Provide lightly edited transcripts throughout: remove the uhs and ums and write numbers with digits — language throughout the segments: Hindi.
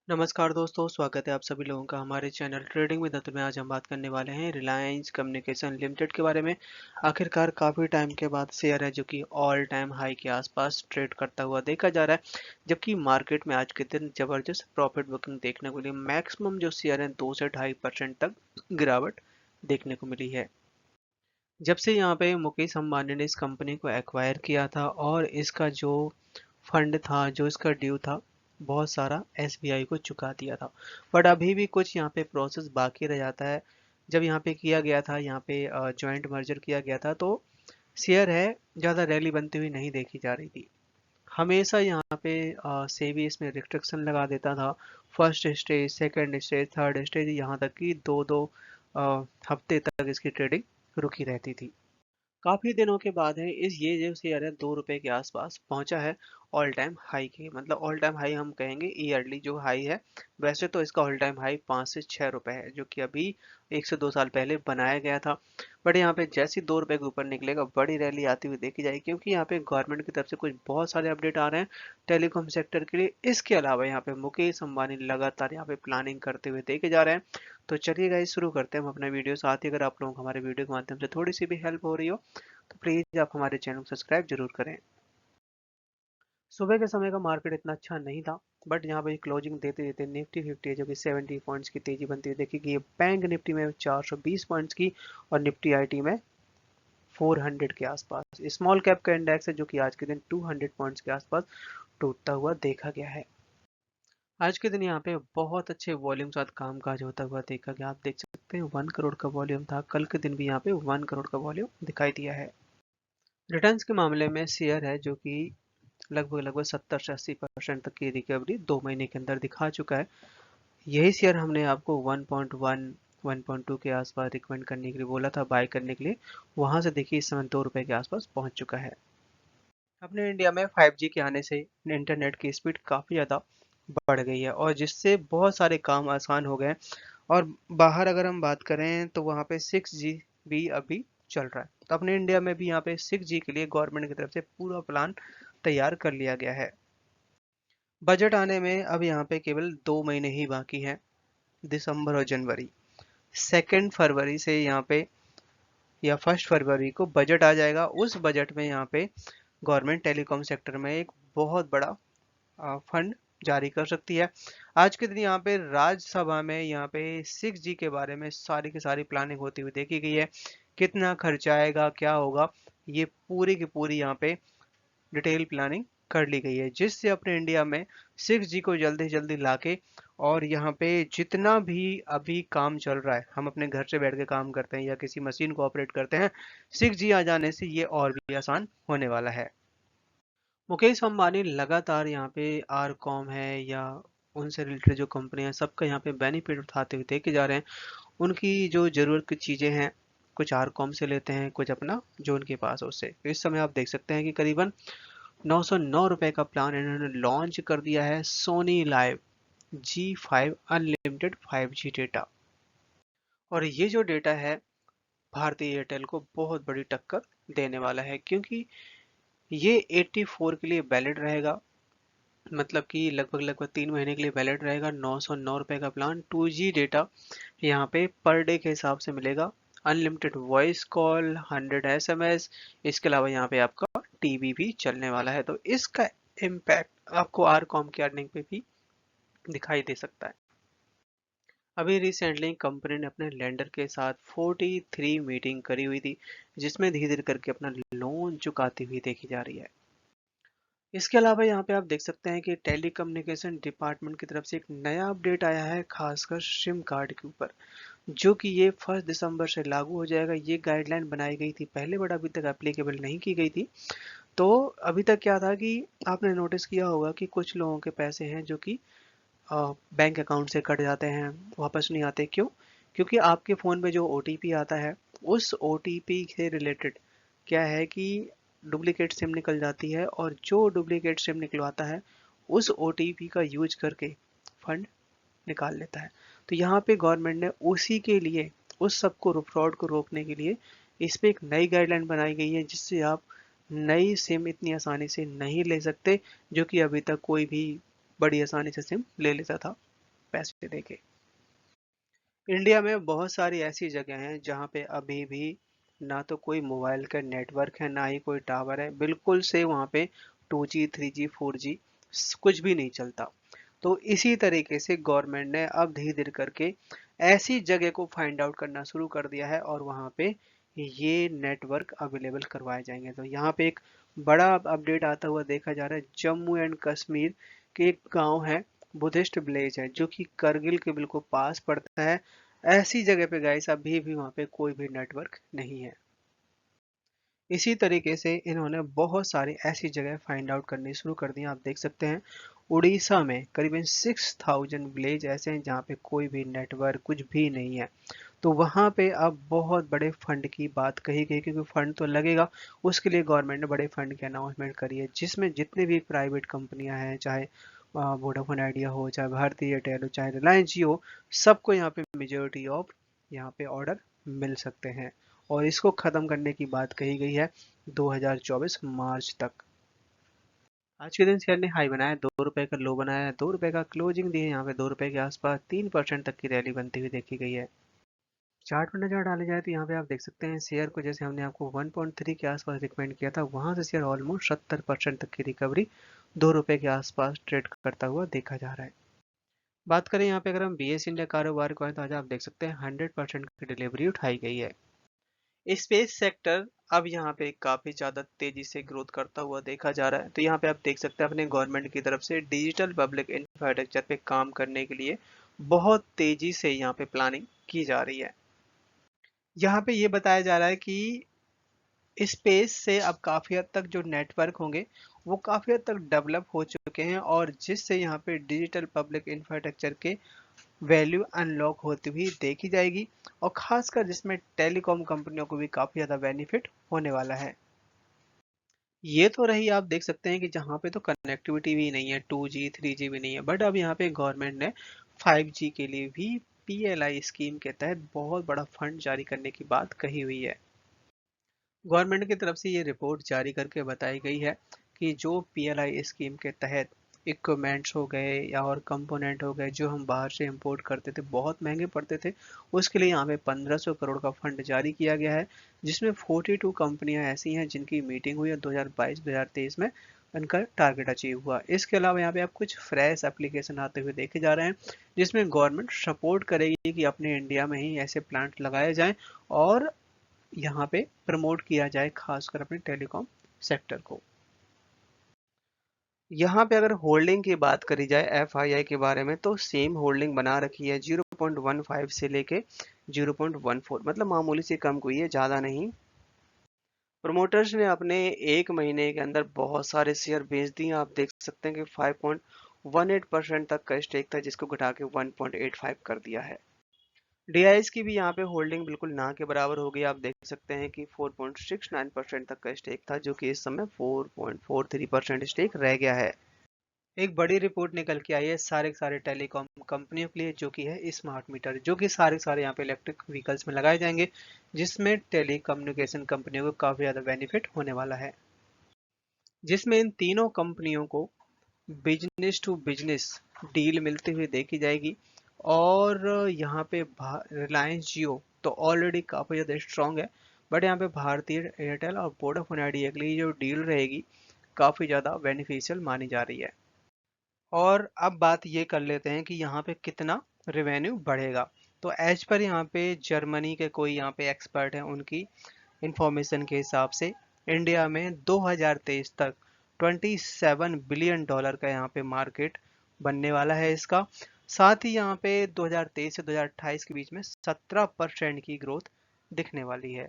नमस्कार दोस्तों, स्वागत है आप सभी लोगों का हमारे चैनल ट्रेडिंग विद अतुल में। आज हम बात करने वाले हैं रिलायंस कम्युनिकेशन लिमिटेड के बारे में। आखिरकार काफ़ी टाइम के बाद शेयर है जो कि ऑल टाइम हाई के आसपास ट्रेड करता हुआ देखा जा रहा है, जबकि मार्केट में आज के दिन जबरदस्त प्रॉफिट बुकिंग देखने को मिली। मैक्सिमम जो शेयर है 2 से 2.5% तक गिरावट देखने को मिली है। जब से यहाँ पे मुकेश अंबानी ने इस कंपनी को एक्वायर किया था और इसका जो फंड था, जो इसका ड्यू था, बहुत सारा एसबीआई को चुका दिया था। बट अभी भी कुछ यहाँ पे प्रोसेस बाकी रह जाता है। जब यहाँ पे किया गया था, यहाँ पे जॉइंट मर्जर किया गया था, तो शेयर है ज़्यादा रैली बनती हुई नहीं देखी जा रही थी। हमेशा यहाँ पे सेबी इसमें रिस्ट्रिक्शन लगा देता था। First stage, second stage, third stage, यहाँ तक कि दो दो हफ्ते तक इसकी ट्रेडिंग रुकी रहती थी। काफ़ी दिनों के बाद है ये जो शेयर है 2 रुपए के आसपास पहुंचा है ऑल टाइम हाई के। मतलब ऑल टाइम हाई हम कहेंगे, ईयरली जो हाई है। वैसे तो इसका ऑल टाइम हाई 5 से 6 रुपए है, जो कि अभी 1 से 2 साल पहले बनाया गया था। बट यहाँ पे जैसे 2 रुपए के ऊपर निकलेगा, बड़ी रैली आती हुई देखी जाएगी, क्योंकि यहाँ पे गवर्नमेंट की तरफ से कुछ बहुत सारे अपडेट आ रहे हैं टेलीकॉम सेक्टर के लिए। इसके अलावा यहाँ पे मुकेश अंबानी लगातार यहाँ पे प्लानिंग करते हुए देखे जा रहे हैं। तो चलिए गाइस, शुरू करते हैं हम अपना वीडियो। साथ ही अगर आप लोगों को हमारे वीडियो के माध्यम से थोड़ी सी भी हेल्प हो रही हो, तो प्लीज़ आप हमारे चैनल को सब्सक्राइब जरूर करें। सुबह के समय का मार्केट इतना अच्छा नहीं था, बट यहाँ पे क्लोजिंग देते देते निफ्टी 50 है जो कि 70 पॉइंट्स की तेजी बनती हुई देखी गई। बैंक निफ्टी में 420 पॉइंट्स की, और निफ्टी आईटी में 400 के आसपास। स्मॉल कैप का इंडेक्स है जो कि आज के दिन 200 पॉइंट्स के आसपास टूटता हुआ देखा गया है। आज के दिन यहाँ पे बहुत अच्छे वॉल्यूम साथ कामकाज होता हुआ देखा गया। आप देख सकते हैं 1 करोड़ का वॉल्यूम था। कल के दिन भी यहाँ पे 1 करोड़ का वॉल्यूम दिखाई दिया है। रिटर्न्स के मामले में शेयर है जो कि लगभग लगभग 70 से 80% तक की रिकवरी 2 महीने के अंदर दिखा चुका है। यही शेयर हमने आपको 1.1 1.2 के आसपास रिकमेंड करने के लिए बोला था, बाय करने के लिए। वहां से देखिए इस समय 2 रुपए के आसपास पहुंच चुका है। अपने इंडिया में 5G के आने से इंटरनेट की स्पीड काफ़ी ज़्यादा बढ़ गई है, और जिससे बहुत सारे काम आसान हो गए हैं। और बाहर अगर हम बात करें तो वहाँ पे 6G भी अभी चल रहा है। तो अपने इंडिया में भी यहाँ पे 6G के लिए गवर्नमेंट की तरफ से पूरा प्लान तैयार कर लिया गया है। बजट आने में अब यहाँ पे केवल 2 महीने ही बाकी हैं, दिसंबर और जनवरी। 2 फरवरी से यहाँ पे या 1 फरवरी को बजट आ जाएगा। उस बजट में यहाँ पे गवर्नमेंट टेलीकॉम सेक्टर में एक बहुत बड़ा फंड जारी कर सकती है। आज के दिन यहाँ पे राज्यसभा में यहाँ पे 6G के बारे में सारी की सारी प्लानिंग होती हुई देखी गई है। कितना खर्चा आएगा, क्या होगा, ये पूरी की पूरी यहाँ पे डिटेल प्लानिंग कर ली गई है, जिससे अपने इंडिया में 6G को जल्दी से जल्दी लाके, और यहाँ पे जितना भी अभी काम चल रहा है, हम अपने घर से बैठ के काम करते हैं या किसी मशीन को ऑपरेट करते हैं, 6G आ जाने से ये और भी आसान होने वाला है। मुकेश अंबानी लगातार यहाँ पे आरकॉम है या उनसे रिलेटेड जो कंपनियां, सबका यहाँ पे बेनिफिट उठाते हुए देखे जा रहे हैं। उनकी जो जरूरत की चीजें हैं, कुछ आरकॉम से लेते हैं, कुछ अपना जो उनके पास है उससे। तो इस समय आप देख सकते हैं कि करीबन 909 रुपए का प्लान इन्होंने लॉन्च कर दिया है, Soni live G5 unlimited 5G data. और ये जो डेटा है भारतीय एयरटेल को बहुत बड़ी टक्कर देने वाला है, क्योंकि ये 84 के लिए वैलिड रहेगा। मतलब कि लगभग लगभग 3 महीने के लिए वैलिड रहेगा। 909 रुपए का प्लान, 2G डेटा यहाँ पे पर डे के हिसाब से मिलेगा। Unlimited voice call, 100 SMS। इसके अलावा यहाँ पे आपका टीवी भी चलने वाला है, तो इसका इम्पैक्ट आपको आरकॉम की अर्निंग पे भी दिखाई दे सकता है। अभी रिसेंटली कंपनी ने अपने लेंडर के साथ 43 मीटिंग करी हुई थी, जिसमें धीरे धीरे करके अपना लोन चुकाती हुई देखी जा रही है। इसके अलावा यहाँ पे आप देख सकते हैं कि टेलीकम्युनिकेशन डिपार्टमेंट की तरफ से एक नया अपडेट आया है, खासकर सिम कार्ड के ऊपर, जो कि ये 1 दिसंबर से लागू हो जाएगा। ये गाइडलाइन बनाई गई थी पहले, बट अभी तक एप्लीकेबल नहीं की गई थी। तो अभी तक क्या था कि आपने नोटिस किया होगा कि कुछ लोगों के पैसे हैं जो कि बैंक अकाउंट से कट जाते हैं, वापस नहीं आते। क्यों? क्योंकि आपके फ़ोन में जो ओटीपी आता है, उस ओटीपी से रिलेटेड क्या है कि डुप्लीकेट सिम निकल जाती है, और जो डुप्लीकेट सिम निकलवाता है उस ओटीपी का यूज करके फंड निकाल लेता है। तो यहाँ पे गवर्नमेंट ने उसी के लिए, उस सबको फ्रॉड को रोकने के लिए इस पे एक नई गाइडलाइन बनाई गई है, जिससे आप नई सिम इतनी आसानी से नहीं ले सकते, जो कि अभी तक कोई भी बड़ी आसानी से सिम ले लेता था। पैसे देके। इंडिया में बहुत सारी ऐसी जगह हैं जहाँ पे अभी भी ना तो कोई मोबाइल का नेटवर्क है, ना ही कोई टावर है, बिल्कुल से वहाँ पे 2G 3G 4G कुछ भी नहीं चलता। तो इसी तरीके से गवर्नमेंट ने अब धीरे धीरे करके ऐसी जगह को फाइंड आउट करना शुरू कर दिया है और वहाँ पे ये नेटवर्क अवेलेबल करवाए जाएंगे। तो यहाँ पे एक बड़ा अपडेट आता हुआ देखा जा रहा है। जम्मू एंड कश्मीर के एक गांव है, बुद्धिस्ट विलेज है, जो कि करगिल के बिल्कुल पास पड़ता है। ऐसी जगह पे गाइस अभी भी वहाँ पे कोई भी नेटवर्क नहीं है। इसी तरीके से इन्होंने बहुत सारी ऐसी जगह फाइंड आउट करनी शुरू कर दी हैं। आप देख सकते हैं उड़ीसा में करीबन 6000 विलेज ऐसे हैं जहाँ पे कोई भी नेटवर्क कुछ भी नहीं है। तो वहाँ पे अब बहुत बड़े फंड की बात कही गई, क्योंकि फंड तो लगेगा। उसके लिए गवर्नमेंट ने बड़े फंड की अनाउंसमेंट करी है, जिसमें जितने भी प्राइवेट कंपनियां हैं, चाहे वोडाफोन आइडिया हो, चाहे भारती एयरटेल हो, चाहे रिलायंस जियो, सबको यहाँ पे मेजोरिटी ऑफ यहाँ पे ऑर्डर मिल सकते हैं। और इसको खत्म करने की बात कही गई है 2024 मार्च तक। आज के दिन शेयर ने हाई बनाया, 2 रुपए का लो बनाया, 2 रुपए का क्लोजिंग दी है। यहाँ पे 2 रुपए के आसपास 3% तक की रैली बनती हुई देखी गई है। चार्ट पर नजर डाली जाए तो यहाँ पे आप देख सकते हैं शेयर को, जैसे हमने आपको 1.3 के आसपास रिकमेंड किया था, वहां से शेयर ऑलमोस्ट 70% तक की रिकवरी 2 रुपए के आसपास ट्रेड करता हुआ देखा जा रहा है। बात करें यहाँ पे, अगर हम बीएस इंडिया कारोबार को है तो आज आप देख सकते हैं 100% की डिलीवरी उठाई गई है। स्पेस सेक्टर अब यहाँ पे काफी ज्यादा तेजी से ग्रोथ करता हुआ देखा जा रहा है। तो यहाँ पे आप देख सकते हैं अपने गवर्नमेंट की तरफ से डिजिटल पब्लिक इंफ्रास्ट्रक्चर पे काम करने के लिए बहुत तेजी से यहाँ पे प्लानिंग की जा रही है। यहाँ पे ये बताया जा रहा है कि स्पेस से अब काफी हद तक जो नेटवर्क होंगे वो काफी हद तक डेवलप हो चुके हैं, और जिससे यहाँ पे डिजिटल पब्लिक इंफ्रास्ट्रक्चर के वैल्यू अनलॉक होती हुई देखी जाएगी, और खासकर जिसमें टेलीकॉम कंपनियों को भी काफी ज्यादा बेनिफिट होने वाला है। ये तो रही, आप देख सकते हैं कि जहाँ पे तो कनेक्टिविटी भी नहीं है, 2G 3G भी नहीं है, बट अब यहाँ पे गवर्नमेंट ने 5G के लिए भी PLI स्कीम के तहत बहुत बड़ा फंड जारी करने की बात कही हुई है। गवर्नमेंट की तरफ से ये रिपोर्ट जारी करके बताई गई है कि जो PLI स्कीम के तहत इक्विपमेंट्स हो गए या और कंपोनेंट हो गए जो हम बाहर से इंपोर्ट करते थे, बहुत महंगे पड़ते थे, उसके लिए यहाँ पे 1500 करोड़ का फंड जारी किया गया है, जिसमें 42 कंपनियां ऐसी हैं जिनकी मीटिंग हुई है 2022-2023 में, उनका टारगेट अचीव हुआ। इसके अलावा यहाँ पे आप कुछ फ्रेश एप्लीकेशन आते हुए देखे जा रहे हैं, जिसमें गवर्नमेंट सपोर्ट करेगी कि अपने इंडिया में ही ऐसे प्लांट लगाए जाएं और यहाँ पे प्रमोट किया जाए, खासकर अपने टेलीकॉम सेक्टर को। यहाँ पे अगर होल्डिंग की बात करी जाए FII के बारे में, तो सेम होल्डिंग बना रखी है 0.15 से लेके 0.14, मतलब मामूली सी कम हुई है, ज्यादा नहीं। प्रोमोटर्स ने अपने एक महीने के अंदर बहुत सारे शेयर बेच दिए। आप देख सकते हैं कि 5.18% तक का स्टेक था, जिसको घटा के 1.85 कर दिया है। DIS की भी यहाँ पे होल्डिंग बिल्कुल ना के बराबर हो गई। आप देख सकते हैं कि 4.69% तक का स्टेक था, जो कि इस समय 4.43% स्टेक रह गया है। एक बड़ी रिपोर्ट निकल के आई है सारे के सारे टेलीकॉम कंपनियों के लिए, जो कि है स्मार्ट मीटर, जो कि सारे के सारे यहाँ पे इलेक्ट्रिक व्हीकल्स में लगाए जाएंगे, जिसमें टेली कम्युनिकेशन कंपनियों को काफी ज्यादा बेनिफिट होने वाला है। जिसमें इन तीनों कंपनियों को बिजनेस टू बिजनेस डील मिलती हुई देखी जाएगी। और यहाँ पे रिलायंस जियो तो ऑलरेडी काफी ज्यादा स्ट्रांग है, बट यहाँ पे भारतीय एयरटेल और वोडाफोन आइडिया के लिए जो डील रहेगी काफी ज्यादा बेनिफिशियल मानी जा रही है। और अब बात ये कर लेते हैं कि यहाँ पे कितना रेवेन्यू बढ़ेगा। तो एज पर यहाँ पे जर्मनी के कोई यहाँ पे एक्सपर्ट हैं, उनकी इंफॉर्मेशन के हिसाब से इंडिया में 2023 तक 27 बिलियन डॉलर का यहाँ पे मार्केट बनने वाला है इसका। साथ ही यहाँ पे 2023 से 2028 के बीच में 17% की ग्रोथ दिखने वाली है,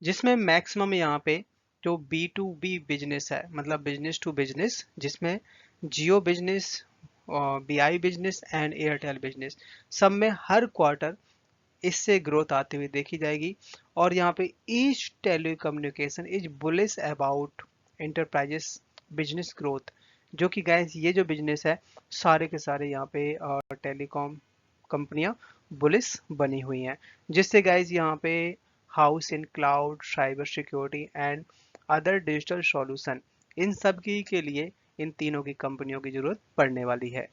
जिसमें मैक्सिमम यहाँ पे जो B2B बिजनेस है, मतलब बिजनेस टू बिजनेस, जिसमें Jio business, BI business and Airtel business, सब में हर क्वार्टर इससे ग्रोथ आती हुई देखी जाएगी। और यहाँ पे each telecommunication is bullish about enterprises business growth, जो कि गाइस ये जो बिजनेस है सारे के सारे यहाँ पे टेलीकॉम कंपनियां बुलिश बनी हुई हैं, जिससे गाइस यहाँ पे house in cloud, cyber security and other digital solution, इन सब की के लिए इन तीनों की कंपनियों की जरूरत पड़ने वाली है।